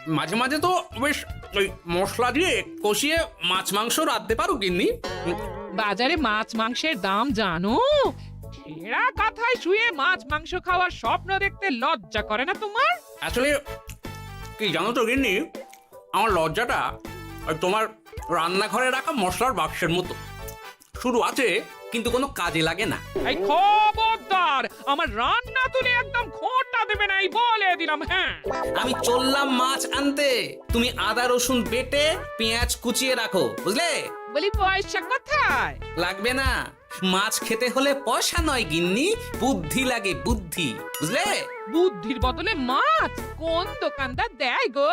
মাঝে মাঝে তো বেশ ওই মশলা দিয়ে কষিয়ে মাছ মাংস রাঁধতে পারো গিন্নি। বাজারে মাছ মাংসের দাম জানো? ছেঁড়া কাঁথায় শুয়ে মাছ মাংস খাওয়ার স্বপ্ন দেখতে লজ্জা করে না তোমার? আসলে কি জানো তো গিন্নি, আমার লজ্জাটা ওই তোমার রান্নাঘরে রাখা মশলার বাক্সের মতো, শুধু আছে কিন্তু কোনো কাজে লাগে না। এই খবরদার, আমার রান্না তুলে একদম খোঁটা দেবে না, এই বলে দিলাম। হ্যাঁ, আমি চললাম মাছ আনতে, তুমি আদা রসুন বেটে পেঁয়াজ কুচিয়ে রাখো, বুঝলে? বলি পয়সা কোথায়? লাগবে না, মাছ খেতে হলে পয়সা নয় গিন্নি, বুদ্ধি লাগে, বুদ্ধি, বুঝলে? বুদ্ধির বদলে মাছ কোন দোকানদার দেয় গো?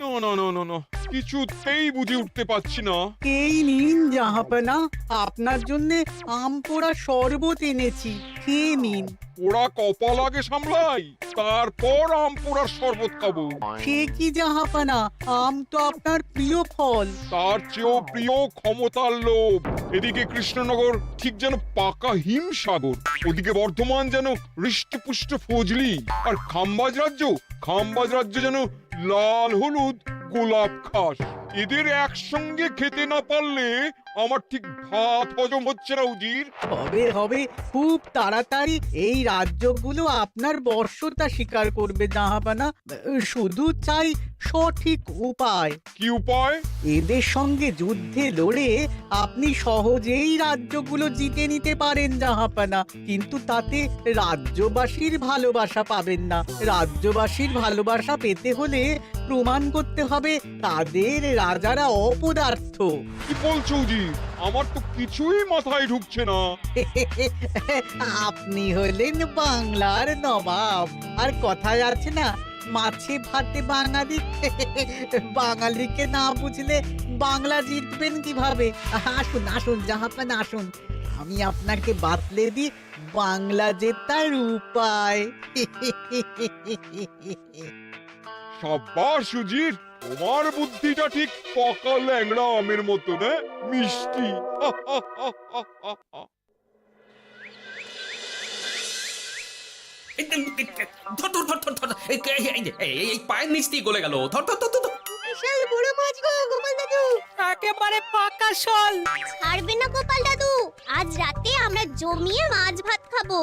না না না না না, কিছুতেই বুঝে উঠতে পারছি না। এই নিন জাহাপনা, আপনার জন্য আম পোড়া শরবত এনেছি, খেয়ে নিন। ওরা কপাল আগে সামলাই, তারপর আম পোড়ার শরবত খাবো। সে কি জাহাপনা, আম তো আপনার প্রিয় ফল। তার চেয়েও প্রিয় ক্ষমতার লোভ। এদিকে কৃষ্ণনগর ঠিক যেন পাকা হিমসাগর, ওদিকে বর্ধমান যেন হৃষ্টপুষ্ট ফজলি, আর খাম্বাজ রাজ্য যেন লাল হলুদ গোলাপ ঘাস। এদের একসঙ্গে খেতে না পারলে আমার ঠিক ভাত হজম হচ্ছে না উজির। হবে হবে, খুব তাড়াতাড়ি এই রাজ্যগুলো আপনার বর্ষতা স্বীকার করবে জাহাপানা। শুধু চাই সঠিক উপায়। কি উপায়? এদের সঙ্গে যুদ্ধে লড়ে আপনি সহজেই রাজ্যগুলো জিতে নিতে পারেন জাহাপানা, কিন্তু তাতে রাজ্যবাসীর ভালোবাসা পাবেন না। রাজ্যবাসীর ভালোবাসা পেতে হলে প্রমাণ করতে হবে তাদের রাজারা অপদার্থ। কি বলছো উজির? আমার তো কিছুই মাথায় ঢুকছে না। আপনি হলেন বাংলার নবাব, আর কথায় আছে না, মাছে ভাতে বাঙালি। বাঙালিকে না বুঝলে বাংলা জিতবেন কিভাবে? আসুন আসুন জাহাপানা, আসুন, আমি আপনাকে বাতলে দিই বাংলা জেতার উপায়। সাব্বাস উজির, তোমার বুদ্ধিটা ঠিক পাকা ল্যাংড়া আমের মতো না, মিষ্টি। ধর ধর ধর ধর ধর, এই পায়ের নিচ দিয়ে গলে গেল, ধর ধর ধর ধর। বিশাল বড় মাছ গো গোপাল দাদু, একেবারে পাকা শোল। ছাড়বে না গোপাল দাদু, আজ রাতে আমরা জমিয়ে মাছ ভাত খাবো।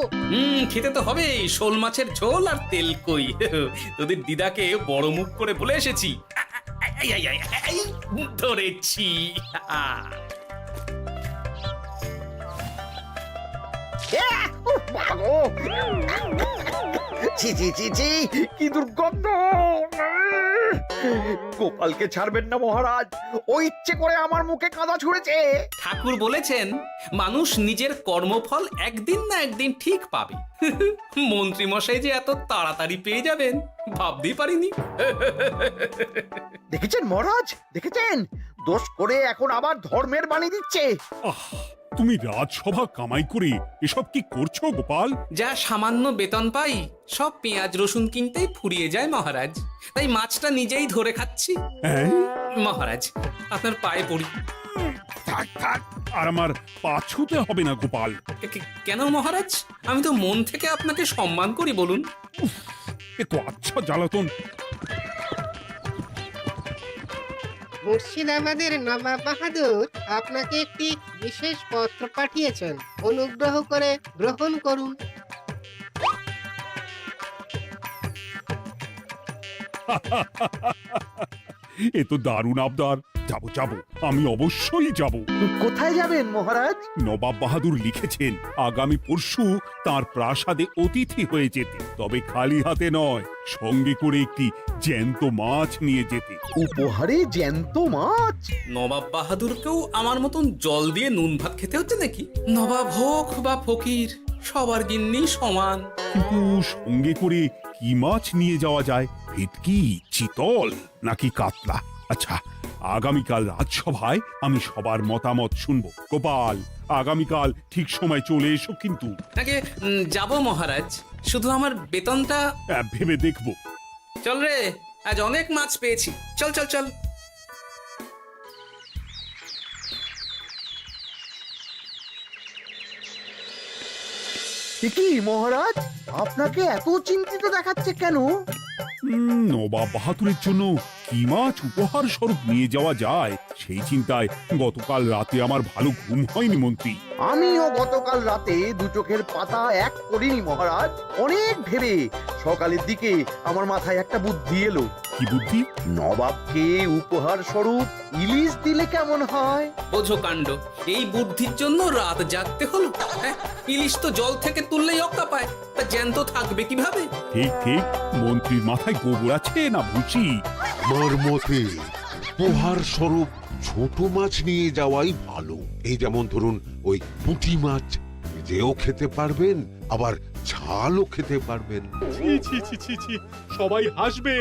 খেতে তো হবে, শোল মাছের ঝোল আর তেল কই। তোদের দিদাকে বড় মুখ করে বলে এসেছি, এই, ধরেছি। ছি ছি ছি ছি, কি দুর্গন্ধ! গোপালকে ছাড়বেন না মহারাজ, ও ইচ্ছে করে আমার মুখে কাদা ছুঁড়েছে। ঠাকুর বলেছেন মানুষ নিজের কর্মফল একদিন না একদিন ঠিক পাবে। মন্ত্রী মশাই যে এত তাড়াতাড়ি পেয়ে যাবেন ভাবতেই পারিনি। দেখেছেন মহারাজ, দেখেছেন? দোষ করে এখন আবার ধর্মের বাণী দিচ্ছে। তুমি রাজসভা কামাই করে এসব কি করছো গোপাল? যা সামান্য বেতন পাই সব পেঁয়াজ রসুন কিনতেই ফুরিয়ে যায় মহারাজ, তাই মাছটা নিজেই ধরে খাচ্ছি। হ্যাঁ? মহারাজ আপনার পায়ে পড়ি। থাক থাক, আর আমার পা ছুঁতে হবে না গোপাল। কেন মহারাজ? আমি তো মন থেকে আপনাকে সম্মান করি, বলুন। এ তো আচ্ছা জ্বালাতন। মুর্শিদাবাদের নবাব বাহাদুর আপনাকে একটি বিশেষ পত্র পাঠিয়েছেন, অনুগ্রহ করে গ্রহণ করুন। এ তো দারুণ আবদার। যাবো যাবো, আমি অবশ্যই যাব। কোথায় যাবেন মহারাজ? নবাব বাহাদুর লিখেছেন আগামী পরশু তার প্রাসাদে অতিথি হয়ে যেতে, তবে খালি হাতে নয়, সঙ্গে করে একটি জ্যান্ত মাছ নিয়ে যেতে। উপহারে জ্যান্ত মাছ? নবাব বাহাদুরকেও আমার মতন জল দিয়ে নুন ভাত খেতে হচ্ছে নাকি? নবাব হোক বা ফকির, সবার গিন্নি সমান। কিন্তু সঙ্গে করে কি মাছ নিয়ে যাওয়া যায়? ভেটকি, চিতল নাকি কাতলা? আচ্ছা, আগামীকাল রাজসভায় আমি সবার মতামত শুনবো। গোপাল, আগামীকাল ঠিক সময় চলে এসো কিন্তু। নাকি যাব মহারাজ, শুধু আমার বেতনটা ভেবে দেখবো। চল রে, আজ অনেক মাছ পেয়েছি, চল চল চল। কি মহারাজ, আপনাকে এত চিন্তিত দেখাচ্ছে কেন? নবাব বাহাদুরের জন্য কি মাছ উপহার স্বরূপ নিয়ে যাওয়া যায় সেই চিন্তায় গতকাল রাতে আমার ভালো ঘুম হয়নি মন্ত্রী। আমিও গতকাল রাতে দু চোখের পাতা এক করিনি মহারাজ। অনেক ভেবে সকালের দিকে আমার মাথায় একটা বুদ্ধি এলো। কি বুদ্ধি? নবাবকে উপহার স্বরূপ ইলিশ দিলে কেমন হয়? বোঝো কাণ্ড, এই বুদ্ধির জন্য রাত জাগতে হলো। হ্যাঁ, ইলিশ তো জল থেকে তুললেই অক্কা পায়, তা জ্যান্ত থাকবে কিভাবে? ঠিক ঠিক, মন্ত্রীর মাথায় গোবর আছে না ভুসি? আমার মতে উপহার স্বরূপ ছোট মাছ নিয়ে যাওয়াই ভালো। এই যেমন ধরুন ওই পুঁটি মাছ, যেও খেতে পারবেন আবার ঝালও খেতে পারবেন। ছি ছি ছি ছি ছি, সবাই হাসবে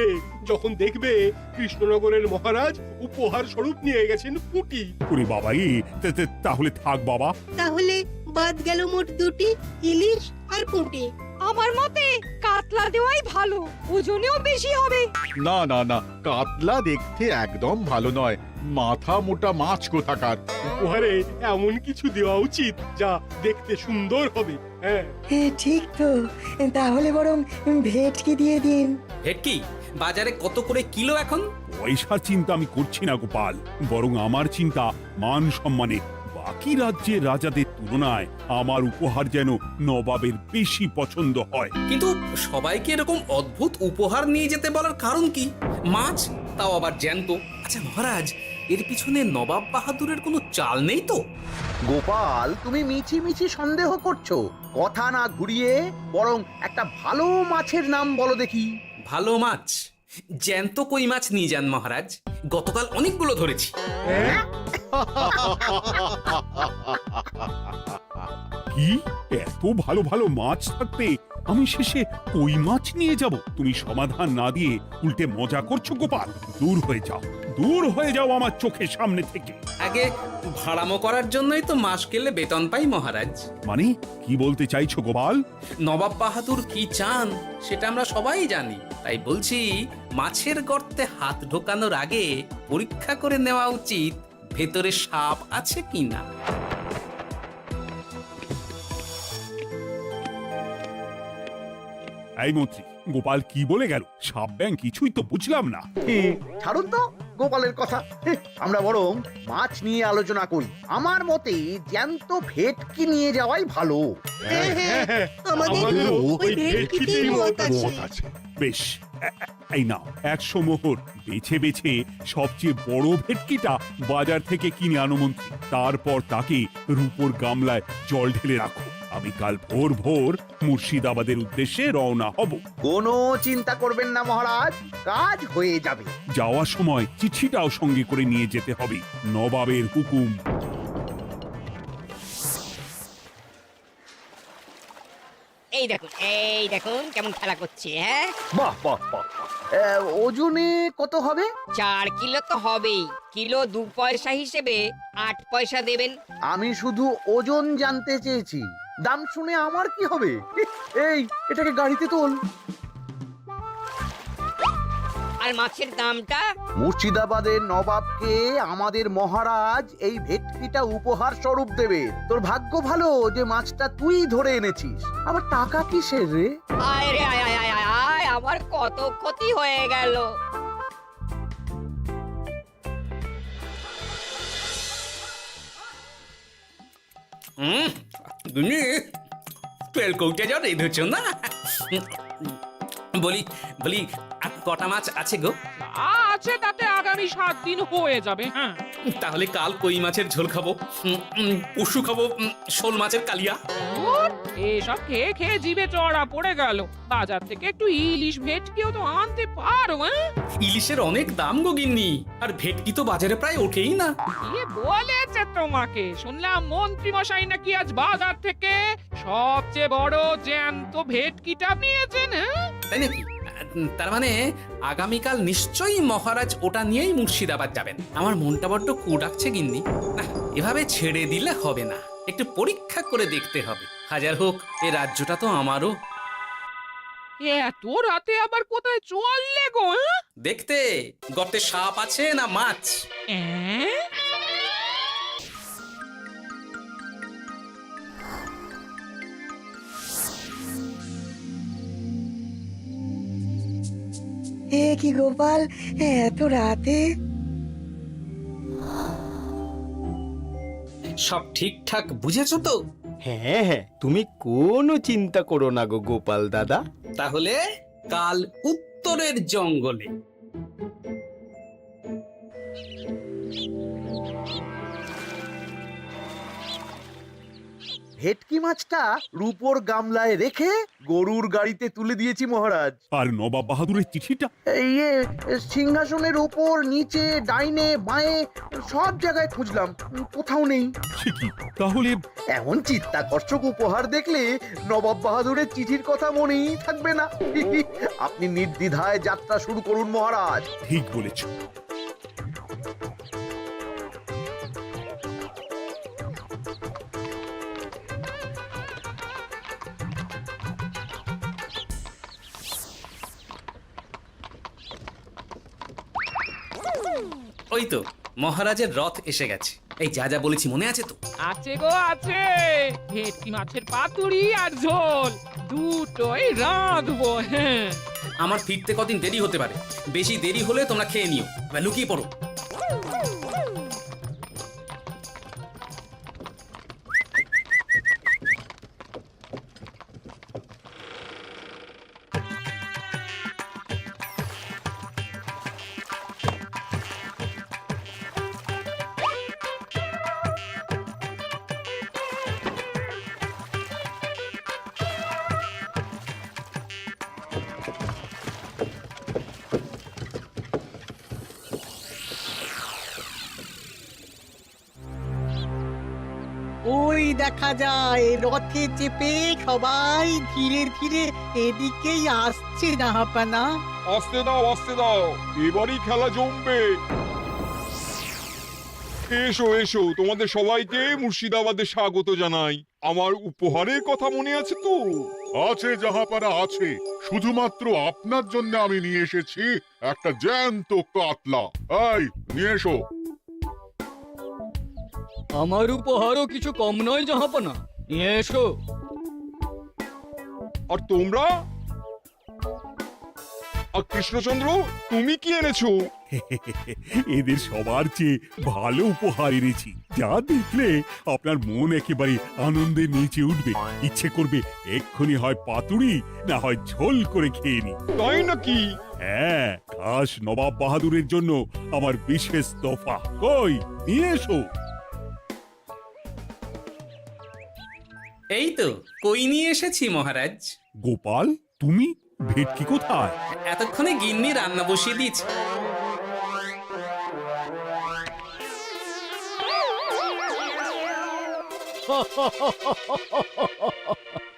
যখন দেখবে কৃষ্ণনগরের মহারাজ উপহার স্বরূপ নিয়ে গেছেন পুঁটি। ওরে বাবা, তাহলে থাক বাবা। তাহলে বাদ গেল মোট দুটি, ইলিশ আর পুঁটি। আমার মতে কাতলা দেওয়াই ভালো, ওজনেও বেশি হবে। না না না, কাতলা দেখতে একদম ভালো নয়, মাথা মোটা মাছ কোথাকার। উপহারে এমন কিছু দেওয়া উচিত যা দেখতে সুন্দর হবে। হ্যাঁ, ঠিক তো, তাহলে বরং ভেটকি দিয়ে দিন। ভেটকি বাজারে কত করে কিলো এখন? পয়সার চিন্তা আমি করছি না গোপাল, বরং আমার চিন্তা মান সম্মানে। বাকি রাজ্যের রাজাদের তুলনায় আমার উপহার যেন নবাবের বেশি পছন্দ হয়। কিন্তু সবাইকে এরকম অদ্ভুত উপহার নিয়ে যেতে বলার কারণ কি? মাছ, তাও আবার জ্যান্ত। আচ্ছা মহারাজ, এর পিছনে নবাব বাহাদুরের কোনো চাল নেই তো? গোপাল, তুমি মিছি মিছি সন্দেহ করছো। কথা না ঘুরিয়ে বরং একটা ভালো মাছের নাম বলো দেখি। ভালো মাছ? জ্যান্ত কই মাছ নিয়ে যান মহারাজ, গতকাল অনেকগুলো ধরেছি। কি, এত ভালো ভালো মাছ থাকতে আমি শেষে কই মাছ নিয়ে যাব? তুমি সমাধান না দিয়ে উল্টে মজা করছো গোপাল। দূর হয়ে যাও, দূর হয়ে যাও আমার চোখের সামনে থেকে। আগে ভাড়ামো করার জন্যই তো মাস গেলে বেতন পাই মহারাজ। মানে কি বলতে চাইছো গোপাল? নবাব বাহাদুর কি চান সেটা আমরা সবাই জানি, তাই বলছি মাছের গর্তে হাত ঢোকানোর আগে পরীক্ষা করে নেওয়া উচিত ভেতরে সাপ আছে কিনা। এই মন্ত্রী, গোপাল কি বলে গেল? সাপ ব্যাং কিছুই তো বুঝলাম না। ছাড়ুন তো গোপালের কথা, আমরা বরং মাছ নিয়ে আলোচনা করি। আমার মতে জ্যান্ত ভেটকি নিয়ে যাওয়াই ভালো। আমাদেরও ওই ভেটকিতেই মত আছে। বেশ, এই নাও 100 মোহর। বেছে বেছে সবচেয়ে বড় ভেটকিটা বাজার থেকে কিনে আনো মন্ত্রী। তারপর তাকে রূপোর গামলায় জল ঢেলে রাখো। আমি কাল ভোর ভোর মুর্শিদাবাদের উদ্দেশ্যে রওনা হব। কোনো চিন্তা করবেন না মহারাজ, কাজ হয়ে যাবে। যাওয়ার সময় চিঠিটাও সঙ্গে করে নিয়ে যেতে হবে। নবাবের হুকুম। এই দেখুন কেমন খেলা করছে। হ্যাঁ, বাহ বাহ বাহ। ওজনে কত হবে? 4 কিলো তো হবেই। কিলো 2 পয়সা হিসেবে 8 পয়সা দেবেন। আমি শুধু ওজন জানতে চেয়েছি, দাম শুনে আমার কি হবে? এই, এটাকে গাড়িতে তোল। আর মাছের দামটা? মুর্শিদাবাদের নবাবকে আমাদের মহারাজ এই ভেটকিটা উপহার স্বরূপ দেবে। তোর ভাগ্য ভালো যে মাছটা তুই ধরে এনেছিস। আবার টাকা কিসের রে? আয় রে আয় আয় আয় আয় আয়, আমার কত ক্ষতি হয়ে গেল। গুনি তেল কৌটে যা রেঁধেছ না? বলি বলি আর কটা মাছ আছে গো? আছে, তাতে আগামী 7 দিন হয়ে যাবে। হ্যাঁ, তাহলে কাল কই মাছের ঝোল খাবো, পশু খাবো শোল মাছের কালিয়া। এসব খেয়ে খেয়ে জিভে চড়া পড়ে গেল। বাজার থেকে একটু ইলিশ ভেটকিও তো আনতে পারো। ইলিশের অনেক দাম গো গিন্নি, আর ভেটকি তো বাজারে প্রায় ওঠেই না। কে বলেছে তোমাকে? শুনলাম মন্ত্রী মশাই নাকি আজ বাজার থেকে সবচেয়ে বড় জ্যান্ত ভেটকিটা নিয়েছেন। তাই নাকি? তার মানে আগামীকাল নিশ্চয়ই মহারাজ ওটা নিয়েই মুর্শিদাবাদ যাবেন। আমার মনটা বড্ড কু ডাকছে গিন্নি। না, এভাবে ছেড়ে দিলে হবে না, একটু পরীক্ষা করে দেখতে হবে। হাজার হোক এ রাজ্যটা তো আমারও। এত রাতে আবার কোথায় চললে গো? দেখতে গর্তে সাপ আছে না মাছ। কি গোপাল, এত রাতে? সব ঠিকঠাক বুঝেছো তো? হ্যাঁ হ্যাঁ, তুমি কোনো চিন্তা করো না গো গোপাল দাদা। তাহলে কাল উত্তরের জঙ্গলে। ভেটকি মাছটা রূপোর গামলায় রেখে গরুর গাড়িতে তুলে দিয়েছি মহারাজ। আর নবাব বাহাদুরের চিঠিটা? ইয়ে, সিংহাসনের ওপর, নিচে, ডাইনে, বাঁয়ে সব জায়গায় খুঁজলাম, কোথাও নেই। সে কি তাহলে? এমন চিত্তাকর্ষক উপহার দেখলে নবাব বাহাদুরের চিঠির কথা মনেই থাকবে না। আপনি নির্দ্বিধায় যাত্রা শুরু করুন মহারাজ। ঠিক বলেছ। ওই তো মহারাজের রথ এসে গেছে। এই যা যা বলেছি মনে আছে তো? আছে গো আছে, ভেটকি মাছের পাতুরি আর ঝোল দুটোই রাঁধবো। হ্যাঁ, আমার ফিরতে কদিন দেরি হতে পারে, বেশি দেরি হলে তোমরা খেয়ে নিও, এবার লুকিয়ে পড়ো। ওই দেখা যায় রথে চেপে সবাই ধীরে ধীরে এদিকেই আসছে জাহাপানা। আসতে দাও, আসতে দাও, এবারই খেলা জমবে। এসো এসো, তোমাদের সবাইকে মুর্শিদাবাদে স্বাগত জানাই। আমার উপহারের কথা মনে আছে তো? আছে জাহাপানা আছে, শুধুমাত্র আপনার জন্য আমি নিয়ে এসেছি একটা জ্যান্ত কাতলা। এই নিয়ে এসো। আমার উপহারও কিছু কম নয় জাহাপানা, নিয়ে এসো। আর তোমরা? আর কৃষ্ণচন্দ্র, তুমি কি এনেছো? এদের সবার চেয়ে ভালো উপহার এনেছি, যা দেখলে আপনার মন একেবারে আনন্দে নেচে উঠবে। ইচ্ছে করবে এক্ষুনি হয় পাতুরি না হয় ঝোল করে খেয়ে নি। তাই নাকি? হ্যাঁ, খাস নবাব বাহাদুরের জন্য আমার বিশেষ তোফা। কই, নিয়ে এসো। এই তো কই নিয়ে এসেছি মহারাজ। গোপাল, তুমি? ভেটকি কোথায়? এতক্ষণে গিন্নি রান্না বসিয়ে দিয়েছে।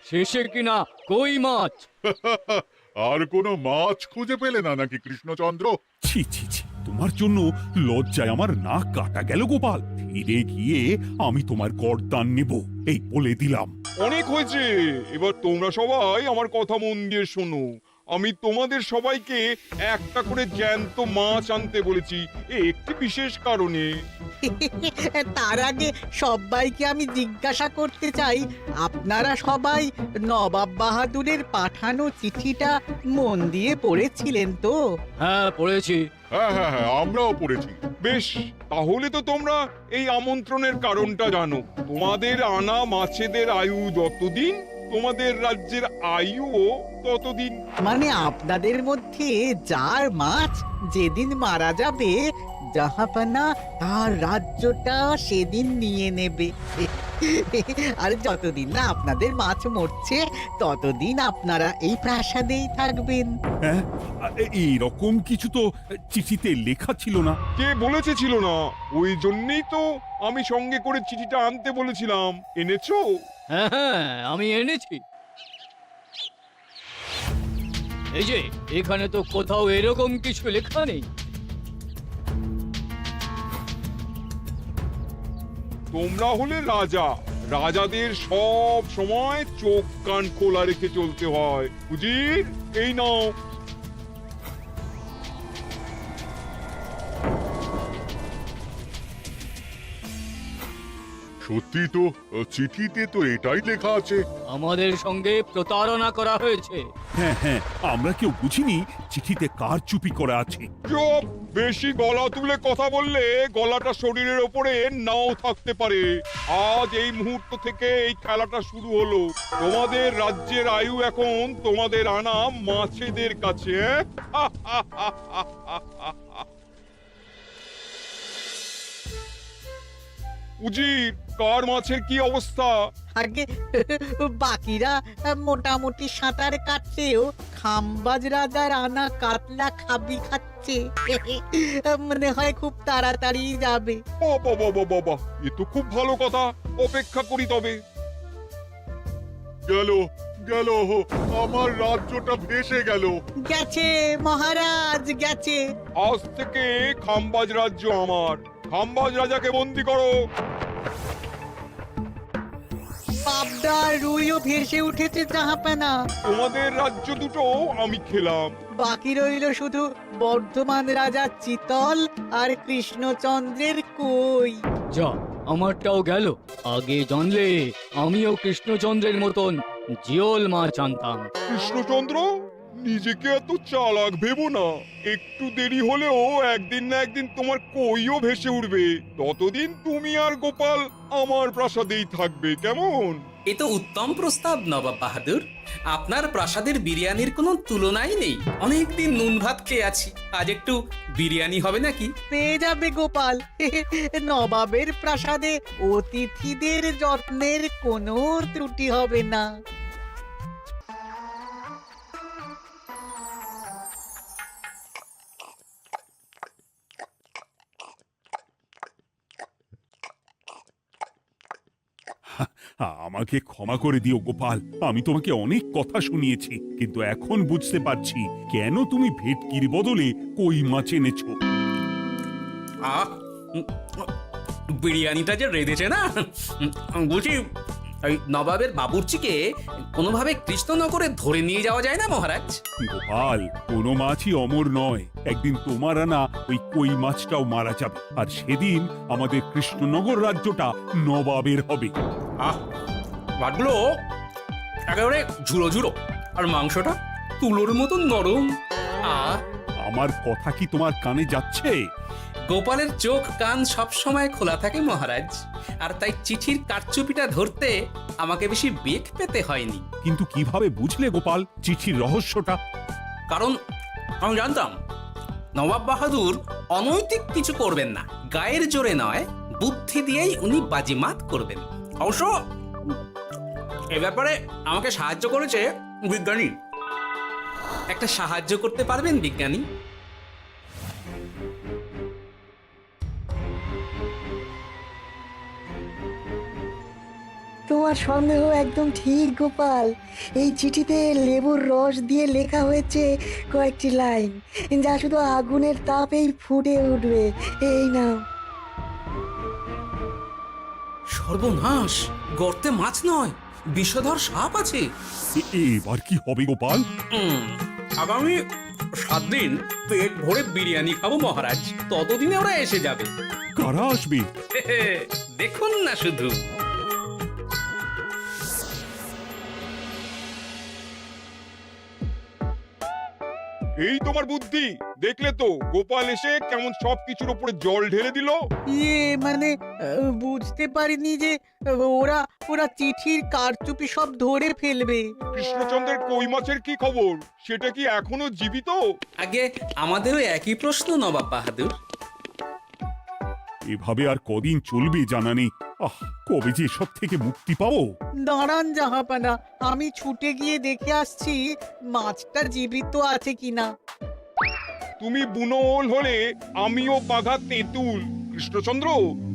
শেষে কিনা কই মাছ? আর কোনো মাছ খুঁজে পেলে না নাকি কৃষ্ণচন্দ্র? ছি ছি ছি, তোমার জন্য লজ্জায় আমার নাক কাটা গেল গোপাল। ফিরে গিয়ে আমি তোমার গর্দান নেব, এই বলে দিলাম। অনেক হয়েছে, এবার তোমরা সবাই আমার কথা মন দিয়ে শোনো। আমি তোমাদের সবাইকে একটা করে জ্যান্ত মাছ আনতে বলেছি, একটি বিশেষ কারণে। তার আগে সবাইকে আমি জিজ্ঞাসা করতে চাই, আপনারা সবাই নবাব বাহাদুরের পাঠানো চিঠিটা মন দিয়ে পড়েছিলেন তো? হ্যাঁ পড়েছি। হ্যাঁ হ্যাঁ হ্যাঁ, আমরাও পড়েছি। বেশ, তাহলে তো তোমরা এই আমন্ত্রণের কারণটা জানো। তোমাদের আনা মাছেদের আয়ু যতদিন, তোমাদের রাজ্যের আয়ুও ততদিন। মানে আপনাদের মধ্যে যার মাছ যেদিন মারা যাবে, জাহাপানা তার রাজ্যটা সেদিন নিয়ে নেবে। আর যতদিন না আপনাদের মাছ মরছে, ততদিন আপনারা এই প্রাসাদেই থাকবেন। হ্যাঁ, এইরকম কিছু তো চিঠিতে লেখা ছিল না। কে বলেছে ছিল না? ওই জন্যই তো আমি সঙ্গে করে চিঠিটা আনতে বলেছিলাম। এনেছো? হ্যাঁ হ্যাঁ, আমি এনেছি। এই যে এখানে তো কোথাও এরকম কিছু লেখা নেই। তোমরা হলে রাজা, রাজাদের সব সময় চোখ কান খোলা রেখে চলতে হয়। উজির, এই নাও। সত্যি তো, চিঠিতে তো এটাই লেখা আছে। আমাদের সঙ্গে প্রতারণা করা হয়েছে। হ্যাঁ হ্যাঁ, আমরা কেউ বুঝিনি চিঠিতে কার চুপি করা আছে। চুপ! বেশি গলা তুলে কথা বললে গলাটা শরীরের ওপরে নাও থাকতে পারে। আজ এই মুহূর্ত থেকে এই খেলাটা শুরু হলো। তোমাদের রাজ্যের আয়ু এখন তোমাদের আনা মাছেদের কাছে। উজির, কার মাছের কি অবস্থা? আগে বাকিরা মোটামুটি সাঁতার কাটছেও, খাম্বাজ রাজার আনা কাতলা খাবি খাচ্ছে। মনে হয় খুব তাড়াতাড়ি যাবে। বাবা বাবা বাবা, এ তো খুব ভালো কথা। অপেক্ষা করি তবে। গেল গেল, আমার রাজ্যটা ভেসে গেল। গেছে মহারাজ, গেছে। আজ থেকে খাম্বাজ রাজ্য আমার। খাম্বাজ রাজাকে বন্দি করো। পাবদা রুইও ভেসে উঠেছে জাহাপানা। তোমাদের রাজ্য দুটো আমি খেলাম। বাকি রইল শুধু বর্ধমান রাজা চিতল আর কৃষ্ণচন্দ্রের কই। যা, আমারটাও গেল। আগে জানলে আমিও কৃষ্ণচন্দ্রের মতন জিওল মাছ আনতাম। কৃষ্ণচন্দ্র, নিজেকে এত চালাক ভেবো না। একটু দেরি হলেও একদিন না একদিন তোমার কইও ভেসে উঠবে। ততদিন তুমি আর গোপাল আমার প্রাসাদেই থাকবে, কেমন? এ তো উত্তম প্রস্তাব নবাব বাহাদুর। আপনার প্রাসাদের বিরিয়ানির কোনো তুলনাই নেই। অনেকদিন নুন ভাত খেয়ে আছি, আজ একটু বিরিয়ানি হবে নাকি? পেয়ে যাবে গোপাল। নবাবের প্রাসাদে অতিথিদের যত্নের কোনো ত্রুটি হবে না। আমাকে ক্ষমা করে দিও গোপাল, আমি তোমাকে অনেক কথা শুনিয়েছি, কিন্তু এখন বুঝতে পারছি কেন তুমি ভেটকির বদলে কই মাছ এনেছো। আহ, বিরিয়ানিটা যে রেঁধেছে না, বুঝি এই নবাবের বাবুর্চিকে কোনোভাবে কৃষ্ণনগরে ধরে নিয়ে যাওয়া যায় না মহারাজ? গোপাল, কোনো মাছই অমর নয়। একদিন তোমার আনা ওই কই মাছটাও মারা যাবে, আর সেদিন আমাদের কৃষ্ণনগর রাজ্যটা নবাবের হবে। আহ, মাছগুলো একেবারে ঝুড়ো ঝুড়ো, আর মাংসটা তুলোর মতো নরম। আহ, আমার কথা কি তোমার কানে যাচ্ছে? গোপালের চোখ কান সব সময় খোলা থাকে মহারাজ, আর তাই চিঠির কারচুপিটা ধরতে আমাকে বেশি বেগ পেতে হয়নি। কিন্তু কিভাবে বুঝলে গোপাল চিঠির রহস্যটা? কারণ আমি জানতাম নবাব বাহাদুর অনৈতিক কিছু করবেন না। গায়ের জোরে নয়, বুদ্ধি দিয়েই উনি বাজিমাত করবেন। অবশ্য এ ব্যাপারে আমাকে সাহায্য করেছে বিজ্ঞানী। একটা সাহায্য করতে পারবেন বিজ্ঞানী? তোমার সন্দেহ একদম ঠিক গোপাল। এই চিঠিতে লেবুর রস দিয়ে লেখা হয়েছে কয়েকটি লাইন, যা শুধু আগুনের তাপেই ফুটে উঠবে। এই নাও। সর্বনাশ! গর্তে মাছ নয়, বিষধর সাপ আছে। এবার কি হবে গোপাল? আগামী 7 দিন পেট ভরে বিরিয়ানি খাবো মহারাজ। ততদিনে ওরা এসে যাবে। কারা আসবে? দেখুন না শুধু। এই তোমার বুদ্ধি, দেখলে তো গোপাল এসে কেমন সবকিছুর উপরে জল ঢেলে দিল। মানে বুঝতে পারিনি যে ওরা ওরা চিঠির কারচুপি সব ধরে ফেলবে। কৃষ্ণচন্দ্রের কই মাছের কি খবর? সেটা কি এখনো জীবিত? আগে আমাদেরও একই প্রশ্ন নবাব বাহাদুর। এভাবে আর কদিন চলবে জানা নেই। কবে যে সব থেকে মুক্তি পাবো। দাঁড়ান জাহাপানা, আমি ছুটে গিয়ে দেখে আসছি মাছটা জীবিত আছে কিনা। তুমি বুনোল হলে আমিও বাঘা তেঁতুল। কৃষ্ণচন্দ্র,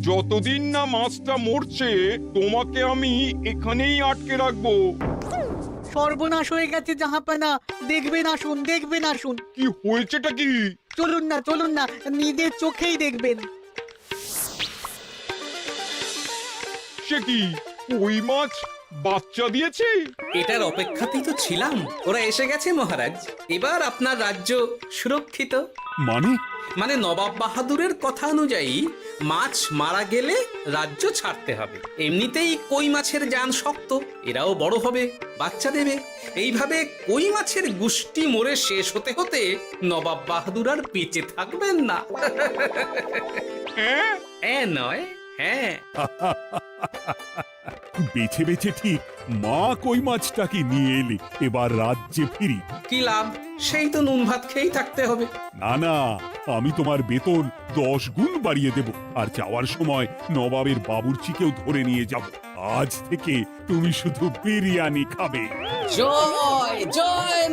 যতদিন না মাছটা মরছে তোমাকে আমি এখানেই আটকে রাখবো। সর্বনাশ হয়ে গেছে জাহাপানা, দেখবেন আসুন, দেখবেন আসুন। কি হয়েছেটা কি? চলুন না, নিজের চোখেই দেখবেন। সে কি, কই মাছ বাচ্চা দিয়েছে? এটার অপেক্ষাতেই তো ছিলাম। ওরা এসে গেছে মহারাজ। এবার আপনার রাজ্য সুরক্ষিত। মানে মানে নবাব বাহাদুরের কথা অনুযায়ী মাছ মারা গেলে রাজ্য ছাড়তে হবে। এমনিতেই কই মাছের জান শক্ত, এরাও বড় হবে, বাচ্চা দেবে। এইভাবে কই মাছের গুষ্টি মরে শেষ হতে হতে নবাব বাহাদুর আর বেঁচে থাকবেন না। হ্যাঁ নয়, হ্যাঁ। বেছে বেছে ঠিক মা কই মাছটাকে নিয়ে এলে। এবার রাজ্যে ফিরি। কি লাভ? সেই তো নুন ভাত খেয়েই থাকতে হবে। না না, আমি তোমার বেতন 10 গুণ বাড়িয়ে দেব। আর যাওয়ার সময় নবাবের বাবুর্চিকেও ধরে নিয়ে যাব। আজ থেকে তুমি শুধু বিরিয়ানি খাবে। জয় জয়